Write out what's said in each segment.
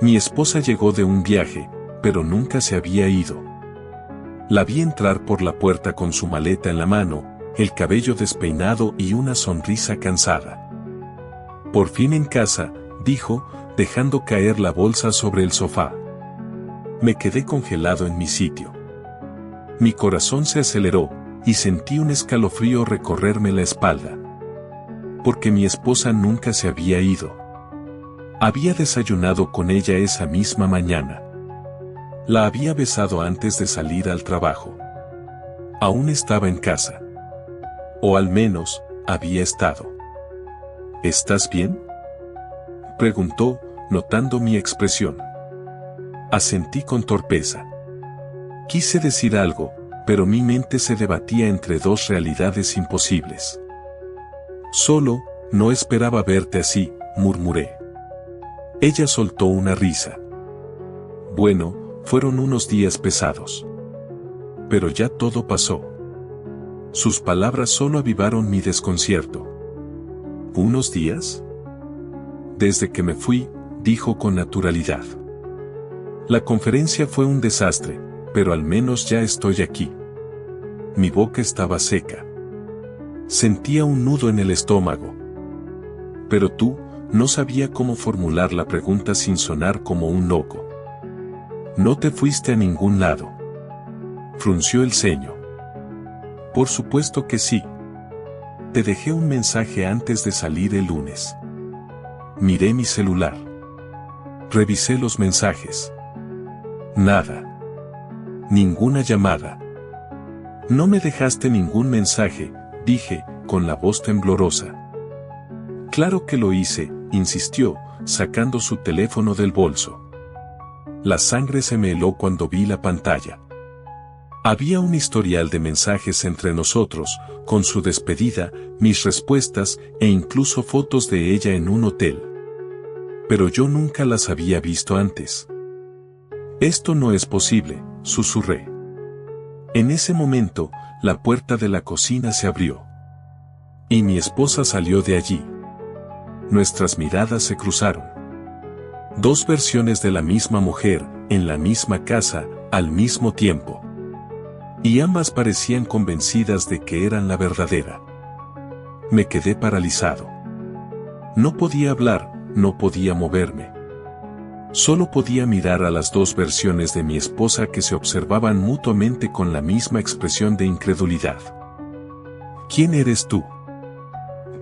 Mi esposa llegó de un viaje, pero nunca se había ido. La vi entrar por la puerta con su maleta en la mano, el cabello despeinado y una sonrisa cansada. Por fin en casa, dijo, dejando caer la bolsa sobre el sofá. Me quedé congelado en mi sitio. Mi corazón se aceleró, y sentí un escalofrío recorrerme la espalda. Porque mi esposa nunca se había ido. Había desayunado con ella esa misma mañana. La había besado antes de salir al trabajo. Aún estaba en casa. O al menos, había estado. ¿Estás bien?, preguntó, notando mi expresión. Asentí con torpeza. Quise decir algo, pero mi mente se debatía entre dos realidades imposibles. Solo, no esperaba verte así, murmuré. Ella soltó una risa. Bueno, fueron unos días pesados. Pero ya todo pasó. Sus palabras solo avivaron mi desconcierto. ¿Unos días? Desde que me fui, dijo con naturalidad. La conferencia fue un desastre, pero al menos ya estoy aquí. Mi boca estaba seca. Sentía un nudo en el estómago. Pero tú, no sabía cómo formular la pregunta sin sonar como un loco. ¿No te fuiste a ningún lado?, frunció el ceño. Por supuesto que sí. Te dejé un mensaje antes de salir el lunes. Miré mi celular. Revisé los mensajes. Nada. Ninguna llamada. No me dejaste ningún mensaje, dije, con la voz temblorosa. Claro que lo hice, insistió, sacando su teléfono del bolso. La sangre se me heló cuando vi la pantalla. Había un historial de mensajes entre nosotros, con su despedida, mis respuestas e incluso fotos de ella en un hotel. Pero yo nunca las había visto antes. Esto no es posible, susurré. En ese momento, la puerta de la cocina se abrió. Y mi esposa salió de allí. Nuestras miradas se cruzaron. Dos versiones de la misma mujer, en la misma casa, al mismo tiempo. Y ambas parecían convencidas de que eran la verdadera. Me quedé paralizado. No podía hablar, no podía moverme. Solo podía mirar a las dos versiones de mi esposa que se observaban mutuamente con la misma expresión de incredulidad. ¿Quién eres tú?,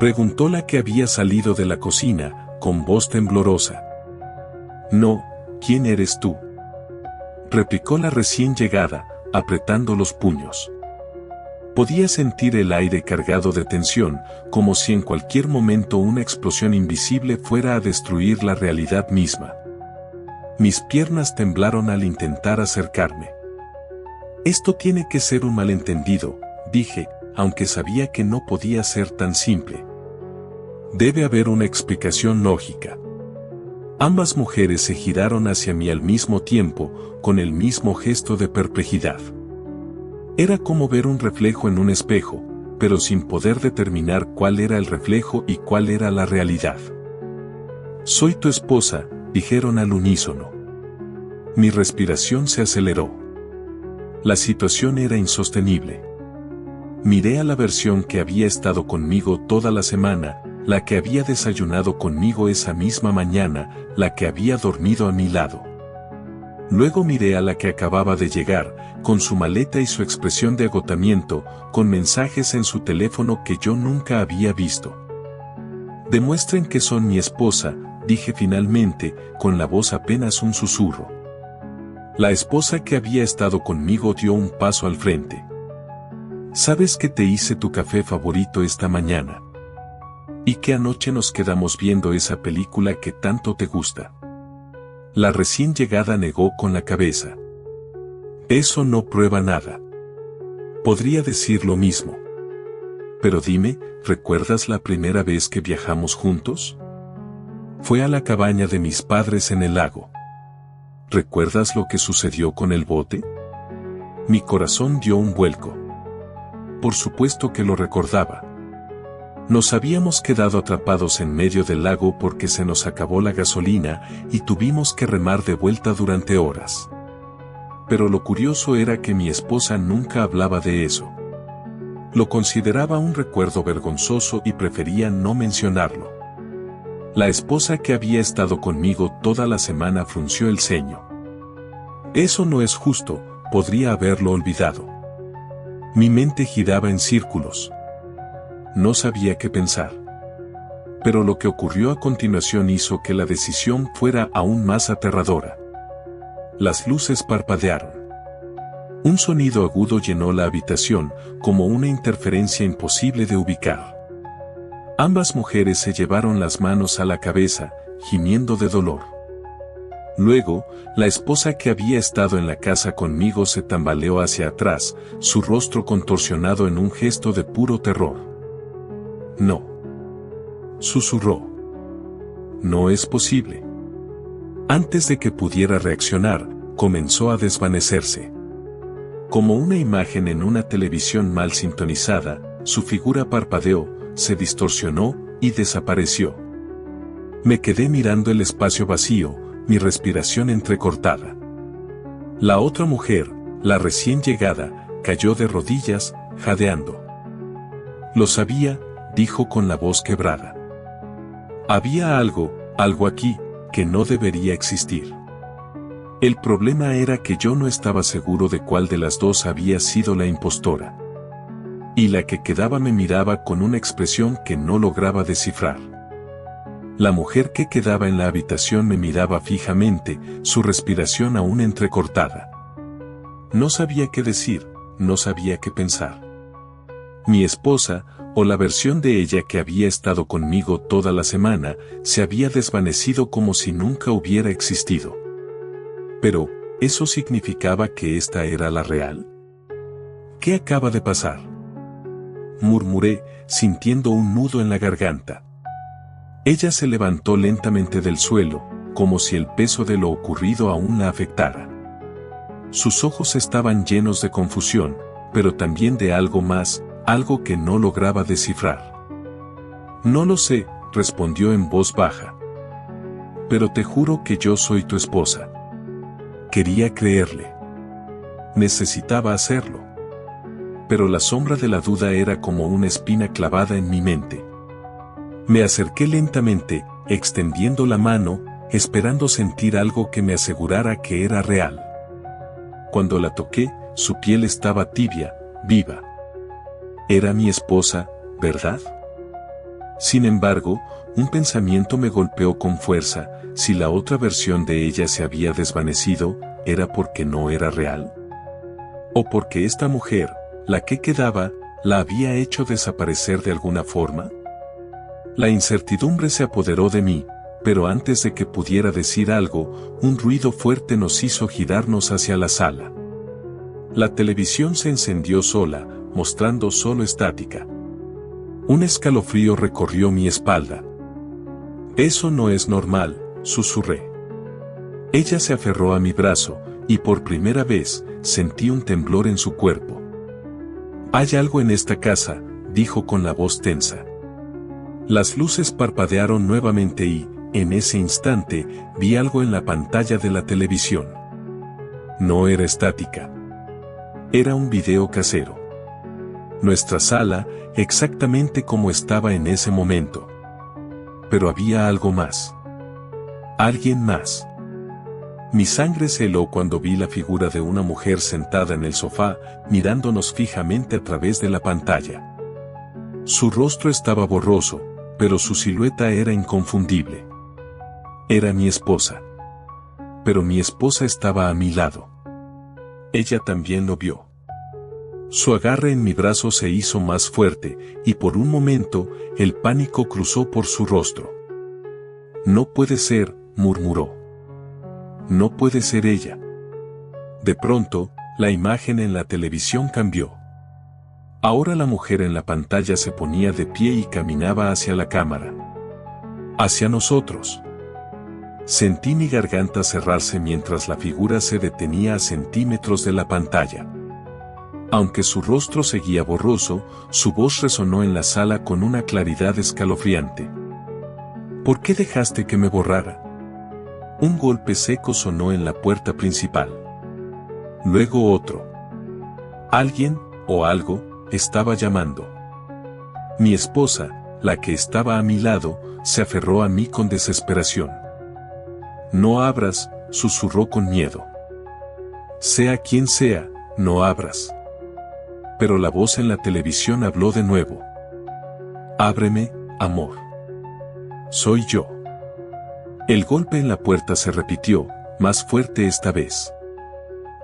preguntó la que había salido de la cocina, con voz temblorosa. No, ¿quién eres tú?, replicó la recién llegada, apretando los puños. Podía sentir el aire cargado de tensión, como si en cualquier momento una explosión invisible fuera a destruir la realidad misma. Mis piernas temblaron al intentar acercarme. Esto tiene que ser un malentendido, dije, aunque sabía que no podía ser tan simple. Debe haber una explicación lógica. Ambas mujeres se giraron hacia mí al mismo tiempo, con el mismo gesto de perplejidad. Era como ver un reflejo en un espejo, pero sin poder determinar cuál era el reflejo y cuál era la realidad. Soy tu esposa, dijeron al unísono. Mi respiración se aceleró. La situación era insostenible. Miré a la versión que había estado conmigo toda la semana, la que había desayunado conmigo esa misma mañana, la que había dormido a mi lado. Luego miré a la que acababa de llegar, con su maleta y su expresión de agotamiento, con mensajes en su teléfono que yo nunca había visto. Demuestren que son mi esposa, dije finalmente, con la voz apenas un susurro. La esposa que había estado conmigo dio un paso al frente. ¿Sabes que te hice tu café favorito esta mañana? Y que anoche nos quedamos viendo esa película que tanto te gusta. La recién llegada negó con la cabeza. Eso no prueba nada. Podría decir lo mismo. Pero dime, ¿recuerdas la primera vez que viajamos juntos? Fue a la cabaña de mis padres en el lago. ¿Recuerdas lo que sucedió con el bote? Mi corazón dio un vuelco. Por supuesto que lo recordaba. Nos habíamos quedado atrapados en medio del lago porque se nos acabó la gasolina y tuvimos que remar de vuelta durante horas. Pero lo curioso era que mi esposa nunca hablaba de eso. Lo consideraba un recuerdo vergonzoso y prefería no mencionarlo. La esposa que había estado conmigo toda la semana frunció el ceño. Eso no es justo, podría haberlo olvidado. Mi mente giraba en círculos. No sabía qué pensar. Pero lo que ocurrió a continuación hizo que la decisión fuera aún más aterradora. Las luces parpadearon. Un sonido agudo llenó la habitación, como una interferencia imposible de ubicar. Ambas mujeres se llevaron las manos a la cabeza, gimiendo de dolor. Luego, la esposa que había estado en la casa conmigo se tambaleó hacia atrás, su rostro contorsionado en un gesto de puro terror. «No», susurró. «No es posible». Antes de que pudiera reaccionar, comenzó a desvanecerse. Como una imagen en una televisión mal sintonizada, su figura parpadeó, se distorsionó y desapareció. Me quedé mirando el espacio vacío, mi respiración entrecortada. La otra mujer, la recién llegada, cayó de rodillas, jadeando. «Lo sabía», dijo con la voz quebrada. «Había algo aquí, que no debería existir». El problema era que yo no estaba seguro de cuál de las dos había sido la impostora. Y la que quedaba me miraba con una expresión que no lograba descifrar. La mujer que quedaba en la habitación me miraba fijamente, su respiración aún entrecortada. No sabía qué decir, no sabía qué pensar. Mi esposa, o la versión de ella que había estado conmigo toda la semana, se había desvanecido como si nunca hubiera existido. Pero, ¿eso significaba que esta era la real? ¿Qué acaba de pasar?, murmuré, sintiendo un nudo en la garganta. Ella se levantó lentamente del suelo, como si el peso de lo ocurrido aún la afectara. Sus ojos estaban llenos de confusión, pero también de algo más, algo que no lograba descifrar. «No lo sé», respondió en voz baja. «Pero te juro que yo soy tu esposa». Quería creerle. Necesitaba hacerlo. Pero la sombra de la duda era como una espina clavada en mi mente. Me acerqué lentamente, extendiendo la mano, esperando sentir algo que me asegurara que era real. Cuando la toqué, su piel estaba tibia, viva. Era mi esposa, ¿verdad? Sin embargo, un pensamiento me golpeó con fuerza: si la otra versión de ella se había desvanecido, ¿era porque no era real? ¿O porque esta mujer, la que quedaba, la había hecho desaparecer de alguna forma? La incertidumbre se apoderó de mí, pero antes de que pudiera decir algo, un ruido fuerte nos hizo girarnos hacia la sala. La televisión se encendió sola, mostrando solo estática. Un escalofrío recorrió mi espalda. «Eso no es normal», susurré. Ella se aferró a mi brazo, y por primera vez, sentí un temblor en su cuerpo. «Hay algo en esta casa», dijo con la voz tensa. Las luces parpadearon nuevamente y, en ese instante, vi algo en la pantalla de la televisión. No era estática. Era un video casero. Nuestra sala, exactamente como estaba en ese momento. Pero había algo más. Alguien más. Mi sangre se heló cuando vi la figura de una mujer sentada en el sofá, mirándonos fijamente a través de la pantalla. Su rostro estaba borroso, pero su silueta era inconfundible. Era mi esposa. Pero mi esposa estaba a mi lado. Ella también lo vio. Su agarre en mi brazo se hizo más fuerte, y por un momento, el pánico cruzó por su rostro. «No puede ser», murmuró. «No puede ser ella». De pronto, la imagen en la televisión cambió. Ahora la mujer en la pantalla se ponía de pie y caminaba hacia la cámara. Hacia nosotros. Sentí mi garganta cerrarse mientras la figura se detenía a centímetros de la pantalla. Aunque su rostro seguía borroso, su voz resonó en la sala con una claridad escalofriante. ¿Por qué dejaste que me borrara? Un golpe seco sonó en la puerta principal. Luego otro. Alguien, o algo, estaba llamando. Mi esposa, la que estaba a mi lado, se aferró a mí con desesperación. No abras, susurró con miedo. Sea quien sea, no abras. Pero la voz en la televisión habló de nuevo. Ábreme, amor. Soy yo. El golpe en la puerta se repitió, más fuerte esta vez.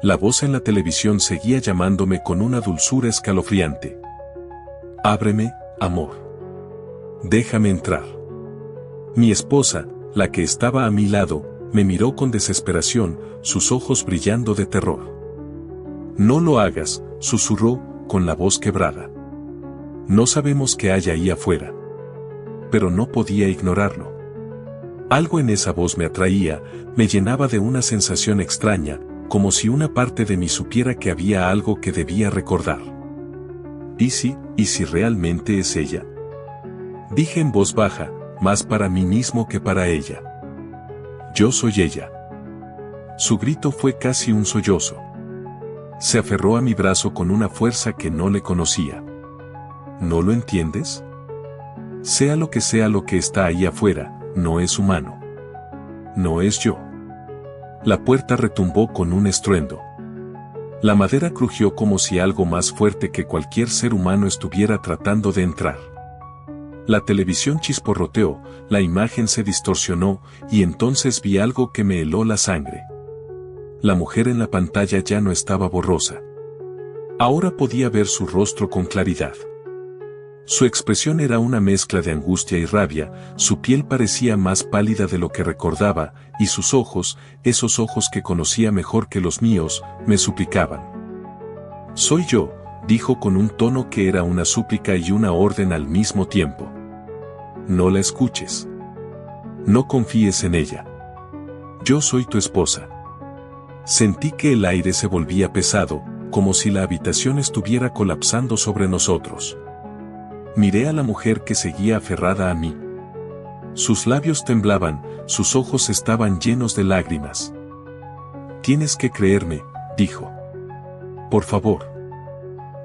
La voz en la televisión seguía llamándome con una dulzura escalofriante. Ábreme, amor. Déjame entrar. Mi esposa, la que estaba a mi lado, me miró con desesperación, sus ojos brillando de terror. No lo hagas, susurró, con la voz quebrada. No sabemos qué hay ahí afuera. Pero no podía ignorarlo. Algo en esa voz me atraía, me llenaba de una sensación extraña, como si una parte de mí supiera que había algo que debía recordar. ¿Y si realmente es ella? Dije en voz baja, más para mí mismo que para ella. Yo soy ella. Su grito fue casi un sollozo. Se aferró a mi brazo con una fuerza que no le conocía. ¿No lo entiendes? Sea lo que está ahí afuera, no es humano. No es yo. La puerta retumbó con un estruendo. La madera crujió como si algo más fuerte que cualquier ser humano estuviera tratando de entrar. La televisión chisporroteó, la imagen se distorsionó, y entonces vi algo que me heló la sangre. La mujer en la pantalla ya no estaba borrosa. Ahora podía ver su rostro con claridad. Su expresión era una mezcla de angustia y rabia, su piel parecía más pálida de lo que recordaba, y sus ojos, esos ojos que conocía mejor que los míos, me suplicaban. Soy yo, dijo con un tono que era una súplica y una orden al mismo tiempo. No la escuches. No confíes en ella. Yo soy tu esposa. Sentí que el aire se volvía pesado, como si la habitación estuviera colapsando sobre nosotros. Miré a la mujer que seguía aferrada a mí. Sus labios temblaban, sus ojos estaban llenos de lágrimas. Tienes que creerme, dijo. Por favor.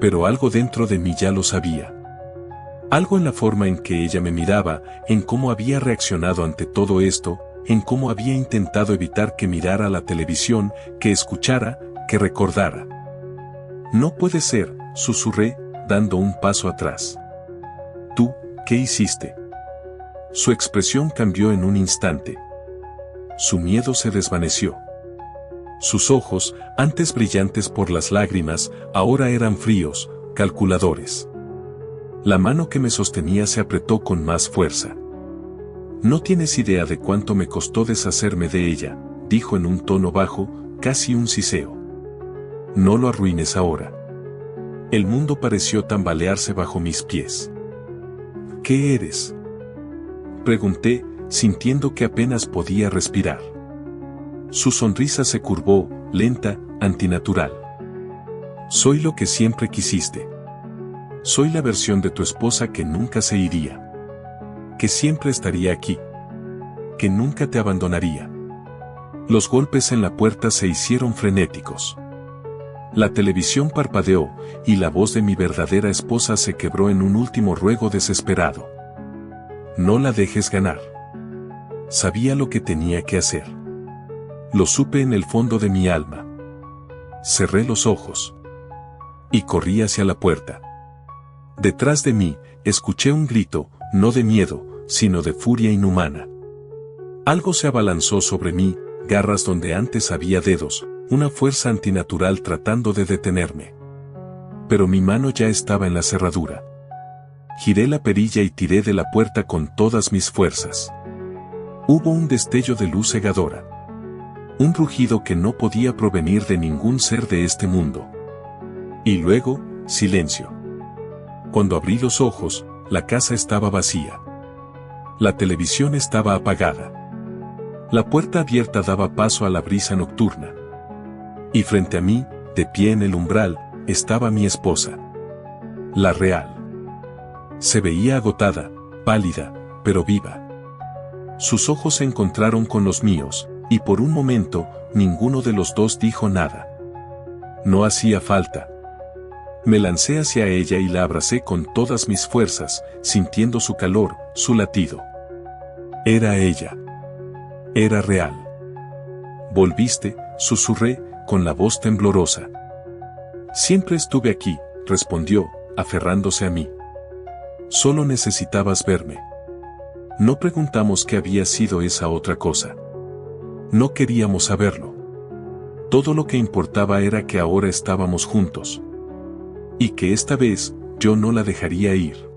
Pero algo dentro de mí ya lo sabía. Algo en la forma en que ella me miraba, en cómo había reaccionado ante todo esto, en cómo había intentado evitar que mirara la televisión, que escuchara, que recordara. No puede ser, susurré, dando un paso atrás. ¿Tú, qué hiciste? Su expresión cambió en un instante. Su miedo se desvaneció. Sus ojos, antes brillantes por las lágrimas, ahora eran fríos, calculadores. La mano que me sostenía se apretó con más fuerza. No tienes idea de cuánto me costó deshacerme de ella, dijo en un tono bajo, casi un siseo. No lo arruines ahora. El mundo pareció tambalearse bajo mis pies. ¿Qué eres? Pregunté, sintiendo que apenas podía respirar. Su sonrisa se curvó, lenta, antinatural. Soy lo que siempre quisiste. Soy la versión de tu esposa que nunca se iría. Que siempre estaría aquí. Que nunca te abandonaría. Los golpes en la puerta se hicieron frenéticos. La televisión parpadeó, y la voz de mi verdadera esposa se quebró en un último ruego desesperado. No la dejes ganar. Sabía lo que tenía que hacer. Lo supe en el fondo de mi alma. Cerré los ojos. Y corrí hacia la puerta. Detrás de mí, escuché un grito, no de miedo, sino de furia inhumana. Algo se abalanzó sobre mí, garras donde antes había dedos, una fuerza antinatural tratando de detenerme. Pero mi mano ya estaba en la cerradura. Giré la perilla y tiré de la puerta con todas mis fuerzas. Hubo un destello de luz cegadora. Un rugido que no podía provenir de ningún ser de este mundo. Y luego, silencio. Cuando abrí los ojos, la casa estaba vacía. La televisión estaba apagada. La puerta abierta daba paso a la brisa nocturna. Y frente a mí, de pie en el umbral, estaba mi esposa. La real. Se veía agotada, pálida, pero viva. Sus ojos se encontraron con los míos, y por un momento, ninguno de los dos dijo nada. No hacía falta. Me lancé hacia ella y la abracé con todas mis fuerzas, sintiendo su calor, su latido. Era ella. Era real. Volviste, susurré, con la voz temblorosa. Siempre estuve aquí, respondió, aferrándose a mí. Solo necesitabas verme. No preguntamos qué había sido esa otra cosa. No queríamos saberlo. Todo lo que importaba era que ahora estábamos juntos. Y que esta vez, yo no la dejaría ir.